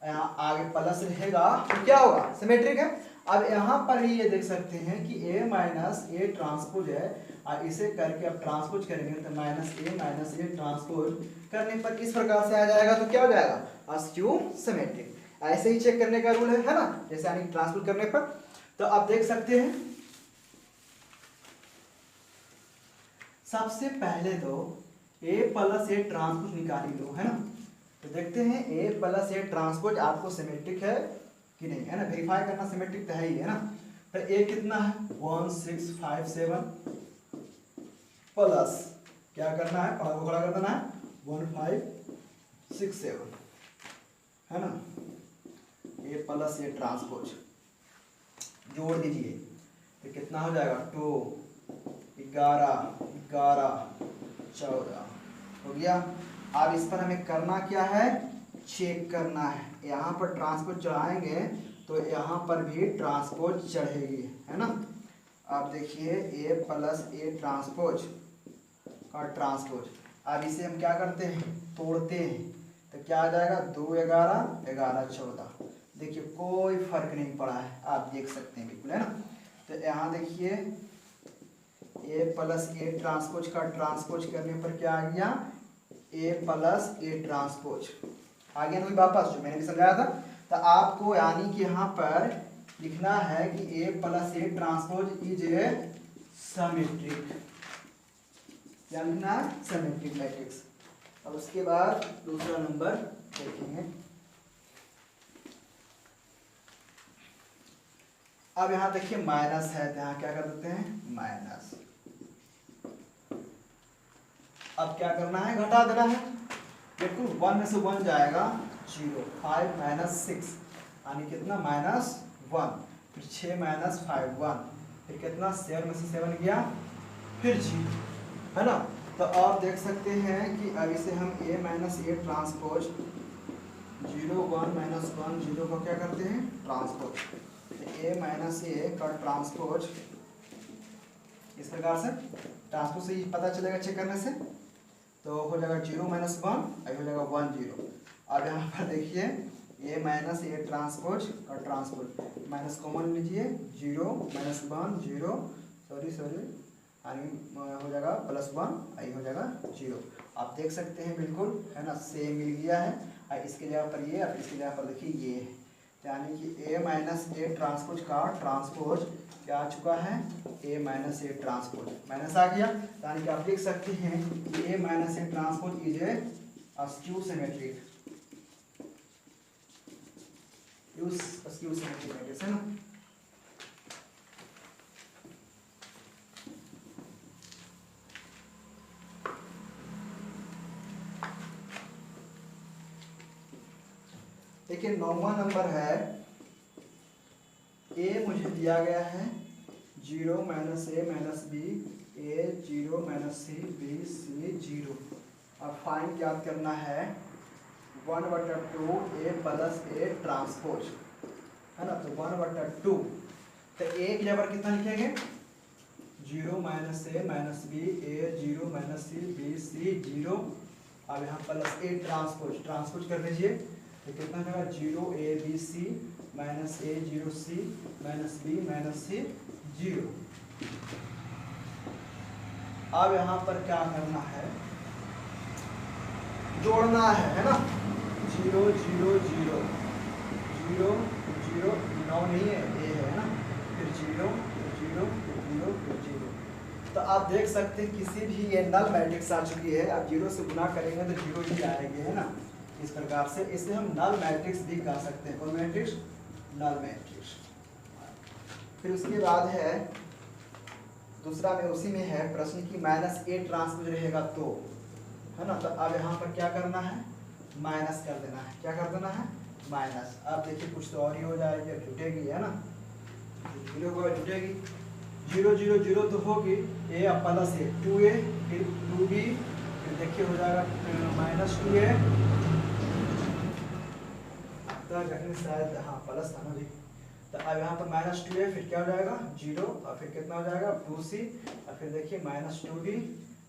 यहाँ आगे प्लस रहेगा तो क्या होगा सिमेट्रिक है। अब यहाँ पर ही ये देख सकते हैं कि a - a ट्रांसपोज है, और इसे करके अब ट्रांसपोज करेंगे तो -a ट्रांसपोज करने पर इस प्रकार से आ जाएगा, तो क्या हो जाएगा स्क्यू सिमेट्रिक। ऐसे ही चेक करने का रूल है ना, जैसे यानी ट्रांसपोज करने पर। तो आप देख सकते हैं सबसे पहले तो a + a ट्रांसपोज निकाल लो, है ना। तो देखते हैं ए प्लस ए ट्रांसपोज आपको सिमेट्रिक है कि नहीं, है ना। वेरीफाई करना, सिमेट्रिक तो है ही, है ना। तो ए कितना है 1657 प्लस क्या करना है, पढ़ा को खड़ा कर देना है 1567, है ना। ए प्लस ए ट्रांसपोज जोड़ दीजिए तो कितना हो जाएगा 2 11 11 14 हो गया। अब इस पर हमें करना क्या है, चेक करना है। यहाँ पर ट्रांसपोज चढ़ाएंगे तो यहाँ पर भी ट्रांसपोज चढ़ेगी, है ना। अब देखिए ए प्लस ए ट्रांसपोज का ट्रांसपोज, अब इसे हम क्या करते हैं, तोड़ते हैं तो क्या आ जाएगा 2 11 11 14। देखिए कोई फर्क नहीं पड़ा है, आप देख सकते हैं बिल्कुल, है ना। तो यहाँ देखिए ए प्लस ए ट्रांसपोज का ट्रांसपोज करने पर क्या आ गया, ए प्लस ए ट्रांसपोज आ गया ना वापस, जो मैंने भी समझाया था। तो आपको यानी कि यहाँ पर लिखना है कि A plus A transpose is a symmetric, क्या लिखना है, सिमेट्रिक मैट्रिक्स। अब उसके बाद दूसरा नंबर देखेंगे। अब यहाँ देखिए माइनस है, तो यहाँ क्या कर देते हैं माइनस। अब क्या करना है, घटा देना है। देखो 1 में से 1 जाएगा 0, 5 माइनस 6 यानी कितना -1, फिर 6 माइनस 5 1, फिर कितना 7 में से 7 गया, फिर 0, है ना। तो आप देख सकते हैं कि अब इसे हम a minus A transpose 0 1 minus 1 0 को क्या करते हैं, ट्रांसपोज। ए माइनस ए का ट्रांसपोज इस प्रकार से, ट्रांसपोज से ही पता चलेगा चेक करने से। तो हो जाएगा 0 माइनस 1, अभी हो जाएगा 1 0। अब यहाँ पर देखिए ए माइनस ए ट्रांसपोज का ट्रांसपोज, माइनस कॉमन लीजिए, 0 माइनस 1 0, सॉरी यानी हो जाएगा +1, आई हो जाएगा 0। आप देख सकते हैं बिल्कुल, है ना, सेम मिल गया है। इसके जगह पर ये, और इसके जगह पर देखिए ये है, यानी कि ए माइनस ए ट्रांसपोज का ट्रांसपोज क्या आ चुका है, A minus A transpose minus आ गया। यानी कि आप देख सकते हैं कि A minus A transpose is a skew symmetric, skew symmetric matrix, है ना। देखिए 9वां नंबर है, ए मुझे दिया गया है 0 माइनस ए माइनस बी, ए 0 माइनस सी बी सी 0। अब फाइंड क्या करना है 1/2 ए प्लस ए ट्रांसपोज, है ना। तो 1/2, तो ए की जगह पर कितना लिखेंगे 0 माइनस ए माइनस बी, ए 0 माइनस सी बी सी 0। अब यहाँ प्लस ए ट्रांसपोज कर लीजिए तो कितना होगा 0 A B C minus A 0 C minus B minus C 0। अब यहाँ पर क्या करना है, जोड़ना है ना। 0 0 0 0 0 9 नहीं है, ए है ना, फिर 0 0 0 0। तो आप देख सकते हैं किसी भी ये नल मैट्रिक्स आ चुकी है। अब 0 से गुना करेंगे तो 0 ही आएंगे, है ना। इस प्रकार से इसे हम नल मैट्रिक्स भी कह सकते हैं। कौन मैट्रिक्स, नल मैट्रिक्स। फिर उसके बाद है दूसरा में, उसी में है प्रश्न की माइनस ए ट्रांसपोज रहेगा तो, है ना। तो अब यहाँ पर क्या करना है, माइनस कर देना है। क्या कर देना है, माइनस। अब देखिए कुछ तो और ही हो जाएगी, जुटेगी, है ना, 0 को जुटेगी। 0 0 0 तो होगी, ए प्लस ए 2a, फिर 2b, फिर देखिए हो जाएगा -2a, शायद हाँ प्लस था ना जी। तो अब यहाँ पर -2a, फिर क्या हो जाएगा 0, और फिर कितना हो जाएगा 2c, और फिर देखिए -2b,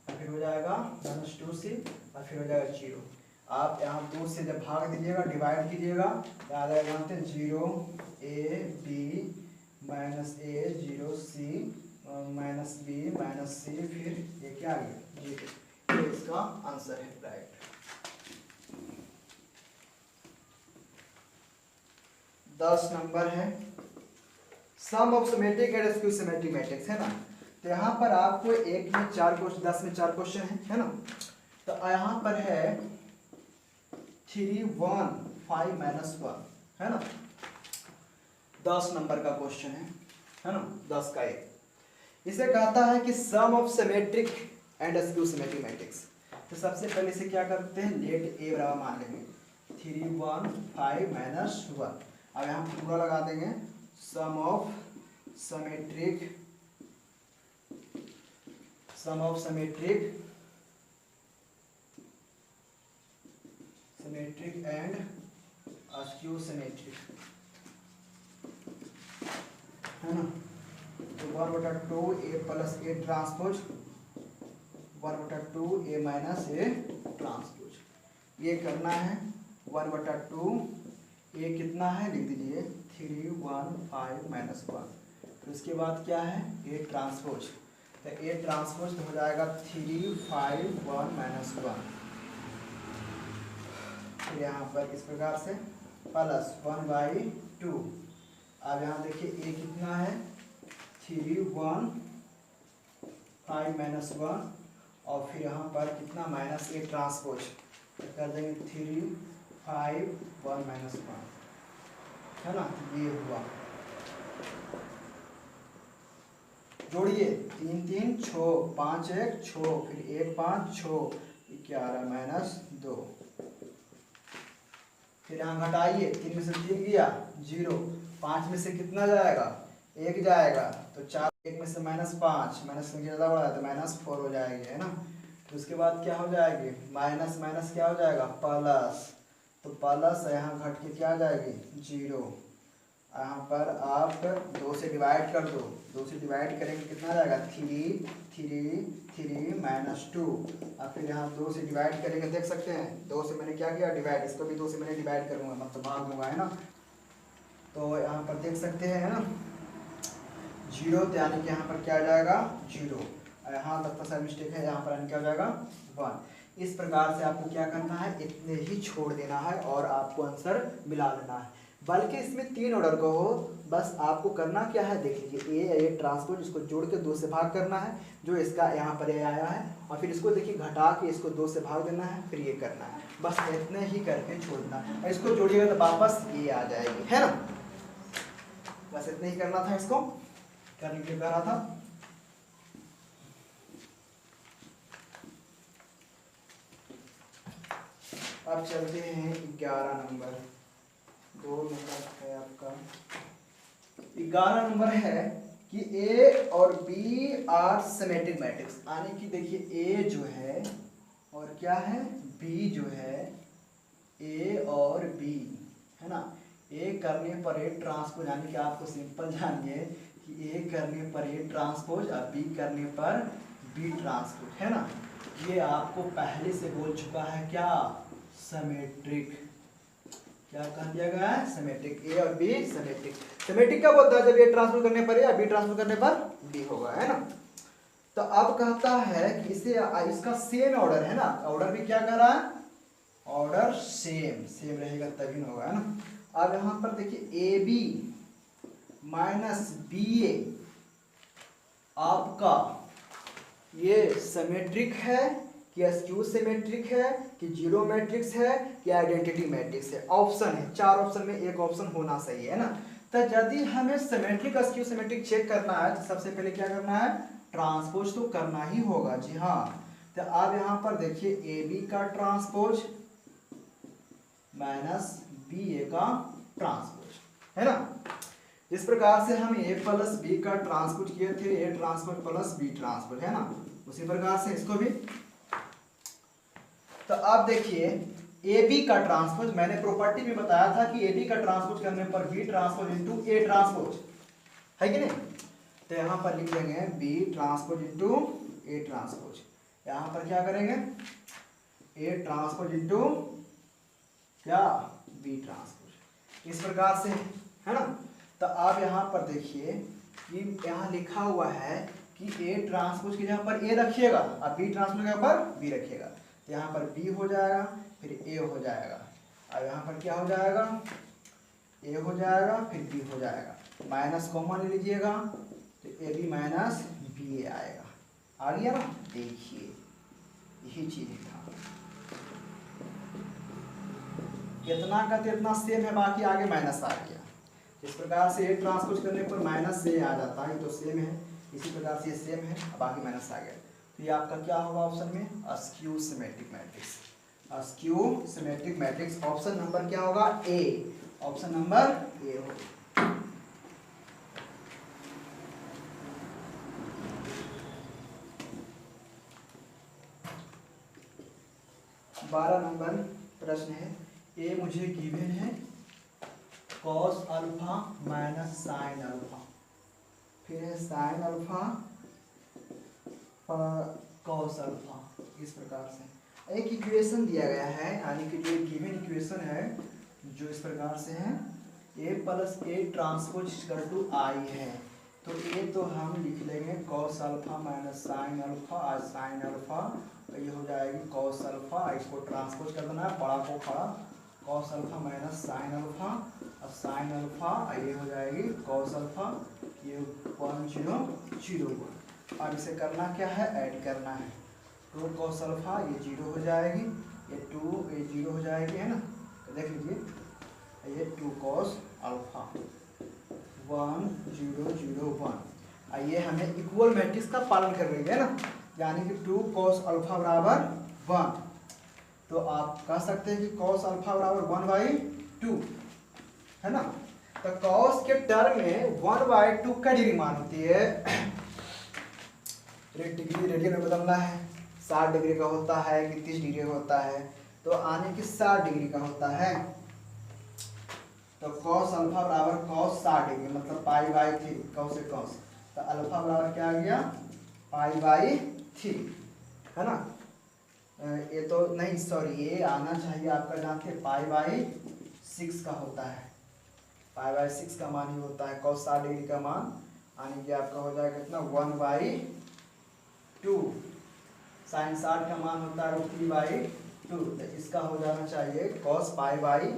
और फिर हो जाएगा -2c, और फिर हो जाएगा 0। आप यहाँ 2 से जब भाग दीजिएगा, डिवाइड कीजिएगा, तो आ जाएगा 0 a b minus a 0 c minus b minus c, फिर ये क्या आ गया 0। ये इसका आंसर है, राइट। 10 नंबर है, sum of symmetric and skew symmetric matrix, है ना। तो यहाँ पर आपको 1 में 4 क्वेश्चन, 10 में 4 क्वेश्चन है ना। तो यहाँ पर है 3 1 5 माइनस 1, है ना। 10 नंबर का क्वेश्चन है ना, 10 का एक। इसे कहता है कि sum of symmetric and skew symmetric matrix. तो सबसे पहले इसे क्या करते हैं, लेट ए बराबर मान लेंगे 3 1 5 माइनस 1। अब यहाँ पूरा लगा देंगे, sum of symmetric and skew symmetric, है ना। तो 1/2 A plus A transpose 1/2 A minus A transpose ये करना है। 1/2 ए कितना है लिख दीजिए 3 1 5 माइनस 1। तो इसके बाद क्या है ए ट्रांसपोज, तो ए ट्रांसपोज तो हो जाएगा 3 5 1 माइनस 1। फिर यहाँ पर इस प्रकार से प्लस 1/2। अब यहाँ देखिए ए कितना है 3 1 5 माइनस 1, और फिर यहाँ पर कितना माइनस ए ट्रांसपोज, तो कर देंगे 3 5 1 माइनस 1, है ना। ये हुआ, जोड़िए 3 3 6 5 1 6, फिर 1 5 6 11 माइनस 2। फिर यहाँ घटाइए, 3 में से 3 गया 0, 5 में से कितना जाएगा 1 जाएगा, तो 4 1 में से -5, माइनस में ज़्यादा बड़ा है तो -4 हो जाएगी, है ना। तो उसके बाद क्या हो जाएगी, माइनस माइनस क्या हो जाएगा प्लस, तो प्लस यहाँ घट के क्या आ जाएगी 0। यहाँ पर आप 2 से डिवाइड कर दो, 2 से डिवाइड करेंगे कितना जाएगा 3 3 3 माइनस 2। अब फिर यहाँ 2 से डिवाइड करेंगे, देख सकते हैं 2 से मैंने क्या किया डिवाइड, इसको भी 2 से मैंने डिवाइड करूँगा, मतलब भाग दूंगा, है ना। तो यहाँ पर देख सकते हैं, है ना 0, तो यानी कि यहाँ पर क्या आ जाएगा 0। यहाँ तक तो मिस्टेक है, यहाँ पर क्या हो जाएगा 1। इस प्रकार से आपको क्या करना है, इतने ही छोड़ देना है और आपको आंसर मिला लेना है। बल्कि इसमें 3 ऑर्डर का हो, बस आपको करना क्या है देख लीजिए, ए ट्रांसपोज इसको जोड़ के 2 से भाग करना है, जो इसका यहाँ पर ए आया है, और फिर इसको देखिए घटा के इसको 2 से भाग देना है, फिर ये करना है, बस इतने ही करके छोड़ना है। इसको जोड़िएगा तो वापस ये आ जाएगी, है ना। बस इतने ही करना था, इसको करने के लिए कह रहा था। अब चलते हैं 11 नंबर, 2 नंबर है आपका। 11 नंबर है कि ए और बी आर सिमेट्रिक मैट्रिक्स, यानी कि देखिए ए जो है और क्या है बी जो है, ए और बी, है ना। ए करने पर ए ट्रांसपोज, यानी कि आपको सिंपल जानिए कि ए करने पर ए ट्रांसपोज और बी करने पर बी ट्रांसपोज, है ना। ये आपको पहले से बोल चुका है क्या, सिमेट्रिक। क्या कह दिया गया है, सिमेट्रिक। ए और बी सिमेट्रिक। सिमेट्रिक क्या बोलता है, जब ए ट्रांसफर करने पर ए या बी ट्रांसफर करने पर बी होगा, है ना। तो अब कहता है कि इसे इसका सेम ऑर्डर है ना, ऑर्डर भी क्या कर रहा है, ऑर्डर सेम रहेगा तभी होगा, है ना। अब यहाँ पर देखिए ए बी माइनस बी ए आपका ये सिमेट्रिक है कि स्क्यू सिमेट्रिक है कि जीरो मैट्रिक्स है कि आइडेंटिटी मैट्रिक्स है। ऑप्शन है, 4 ऑप्शन में एक ऑप्शन होना सही है ना। तो यदि हमें सिमेट्रिक स्क्यू सिमेट्रिक चेक करना है तो सबसे पहले क्या करना है, ट्रांसपोज तो करना ही होगा, जी हाँ। तो अब यहाँ पर देखिए ए बी का ट्रांसपोज माइनस बी ए का ट्रांसपोज, है ना। इस प्रकार से हम ए प्लस बी का ट्रांसपोज किए थे, A transpose plus B transpose, है ना। उसी प्रकार से इसको भी। तो अब देखिए ए बी का ट्रांसपोज, मैंने प्रॉपर्टी में बताया था कि ए बी का ट्रांसपोज करने पर B transpose into A transpose, है कि नहीं। तो यहाँ पर लिख देंगे B transpose into A transpose. यहाँ पर क्या करेंगे, ए ट्रांसपोज इंटू क्या बी ट्रांसपोज, इस प्रकार से, है ना। तो आप यहाँ पर देखिए कि यहाँ लिखा हुआ है कि ए ट्रांसपोज की जगह पर ए रखिएगा और बी ट्रांसपोज की जगह पर बी रखिएगा। तो यहाँ पर बी हो जाएगा, फिर ए हो जाएगा, और यहाँ पर क्या हो जाएगा, ए हो जाएगा, फिर बी हो जाएगा। माइनस कॉमन ले लीजिएगा तो ए बी माइनस बी ए आएगा। आ गया ना, देखिए यही चीज़ था। इतना का तो इतना सेम है, बाकी आगे माइनस आ गया। इस प्रकार से ए ट्रांसपोज करने पर माइनस ए आ जाता है, तो सेम है। इसी प्रकार से ये सेम है, बाकी माइनस आ गया। तो ये आपका क्या होगा ऑप्शन में, askew symmetric matrix. Askew symmetric matrix option number क्या होगा, ए। ऑप्शन नंबर ए होगा। 12 नंबर प्रश्न है, ए मुझे गिवन है cos alpha minus sine alpha, फिर है साइन अल्फा कॉस अल्फा। इस प्रकार से एक इक्वेशन दिया गया है, यानी कि जो गिवन इक्वेशन है जो इस प्रकार से है, A plus A transpose equal to I है। तो ए तो हम लिख लेंगे cos alpha minus sine alpha, sine alpha ये हो जाएगी कॉस अल्फा, इसको ट्रांसपोज कर देना है बड़ा को खड़ा, cos alpha minus sine alpha, और साइन अल्फा ये हो जाएगी कॉस अल्फा, ये 1 0 0 1। और इसे करना क्या है, ऐड करना है। 2 कॉस अल्फा ये 0 हो जाएगी, ये 2 ये 0 हो जाएगी, है ना। तो देख लीजिए ये 2 कॉस अल्फा 1 0 0 1। आइए हमें इक्वल मैट्रिक्स का पालन कर रही है ना, यानी कि 2 कॉस अल्फा बराबर 1। तो आप कह सकते हैं कि कॉस अल्फा बराबर 1/2, है ना। तो कॉस के टर्म में 1/2 का डिग्री मान होती है, डिग्री रेडियन में बदलना है, 60 डिग्री का होता है कि 30 डिग्री का होता है, तो आने की 60 डिग्री का होता है। तो कॉस अल्फा बराबर कॉस 60 डिग्री मतलब π/3, कॉस से कॉस, तो अल्फा बराबर क्या आ गया π/3, है ना। ये तो नहीं, सॉरी ये आना चाहिए आपका, जानते हैं π/6 का होता है, π/6 का मान ही होता है कॉस 60 डिग्री का मान, यानी कि आपका हो जाएगा कितना 1/2। साइन 60 का मान होता है √3/2, तो इसका हो जाना चाहिए cos π/3,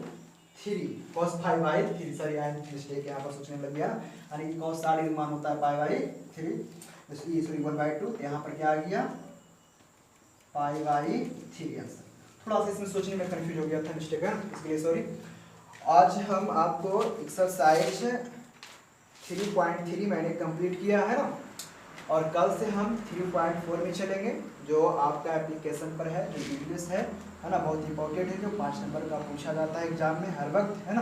cos π/3, sorry I mistake यहाँ पर सोचने लग गया, यानी कि कॉस 60 डिग्री मान होता है π/3, इसलिए सॉरी 1/2, यहाँ पर क्या आ गया π/3 आंसर। थोड़ा सा इसमें सोचने में कंफ्यूज हो गया था, मिस्टेक है, इसके लिए सॉरी। आज हम आपको एक्सरसाइज 3.3 मैंने कंप्लीट किया है ना, और कल से हम 3.4 में चलेंगे, जो आपका एप्लीकेशन पर है, जो इंग्लिश है ना, बहुत इंपॉर्टेंट है, जो 5 नंबर का पूछा जाता है एग्जाम में हर वक्त, है ना,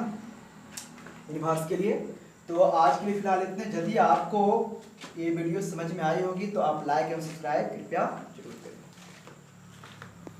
यूनिवर्स के लिए। तो आज के लिए फिलहाल इतने। यदि आपको ये वीडियो समझ में आई होगी तो आप लाइक एवं सब्सक्राइब कृपया जरूर